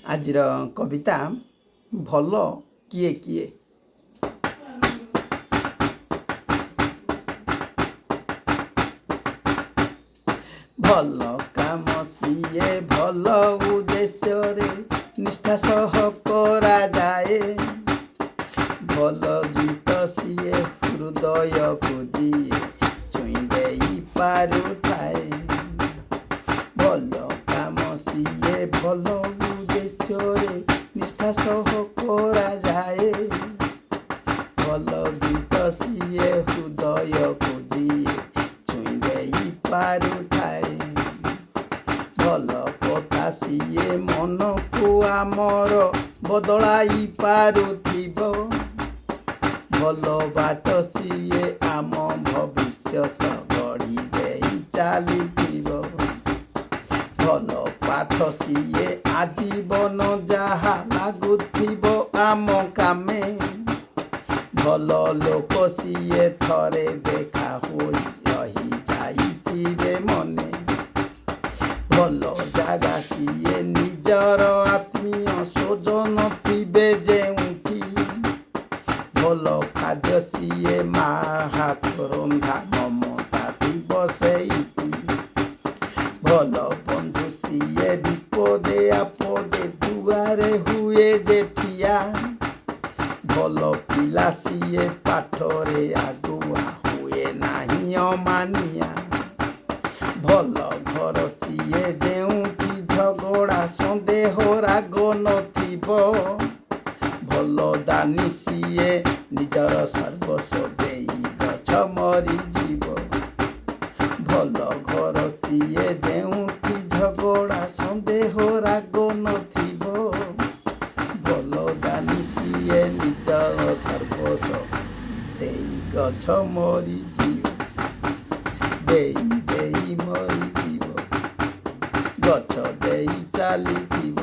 ଆଜିର କବିତା ଭଲ କିଏ କିଏ। ଭଲ କାମ ସିଏ ଭଲ ଉଦ୍ଦେଶ୍ୟରେ ନିଷ୍ଠା ସହ କରାଯାଏ। ଭଲ ଗୀତ ସିଏ ହୃଦୟକୁ ଯିଏ ଛୁଇଁ ଦେଇ ପାରୁଥାଏ। ଭଲ କାମ ସିଏ ଭଲ ଉଦ୍ଦେଶ୍ୟରେ ନିଷ୍ଠା ସହ କରାଯାଏ। ଭଲ ଗୀତ ସିଏ ହୃଦୟକୁ ଯିଏ ଛୁଇଁ ଦେଇ ପାରୁଥାଏ। ଭଲ କଥା ସିଏ ମନକୁ ଆମର ବଦଳାଇ ପାରୁଥିବ। ଭଲ ବାଟ ସିଏ ଆମ ଭବିଷ୍ୟତ ଗଢ଼ି ଦେଇ ଚାଲିଥିବ। ଭଲ ପାଠ ସିଏ ଆଜୀବନ ଯାହା ଲାଗୁଥିବ ଆମ କାମେ। ଭଲ ଲୋକ ସିଏ ଥରେ ଦେଖା ହୋଇ ରହିଯାଇଥିବେ ମନେ। ଭଲ ଜାଗା ସିଏ ନିଜର ଆତ୍ମୀୟ ସ୍ୱଜନ ଥିବେ ଯେଉଁଠି। ଭଲ ଖାଦ୍ୟ ସିଏ ମା ହାତ ରନ୍ଧା ମମତା ଥିବ ସେଇଠି। ଭଲ ବନ୍ଧୁ ସିଏ ବିପଦେ ଆପଦେ ଦୁଆରେ ହୁଏ ଯେ ଠିଆ। ଭଲ ପିଲା ସିଏ ପାଠରେ ଆଗୁଆ ହୁଏ ନାହିଁ ଅମାନିଆ। ଭଲ ଘର ସିଏ ଯେଉଁଠି ଝଗଡ଼ା ସନ୍ଦେହ ରାଗ ନଥିବ। ଭଲ ଦାନୀ ସିଏ ନିଜର ସର୍ବସ୍ୱ ଦେଇ ଗଛ ମରିଯିବ। ଭଲ ଘର ସିଏ ଯେଉଁଠି ଝଗଡ଼ା ସନ୍ଦେହ ରାଗ ନଥିବ। ଭଲ ଦାନୀ ସିଏ ନିଜର ସର୍ବସ୍ୱ ଦେଇ ଗଛ ମରିଯିବ। ଦେଇ ଦେଇ ମରିଯିବ, ଗଛ ଦେଇ ଚାଲିଥିବ।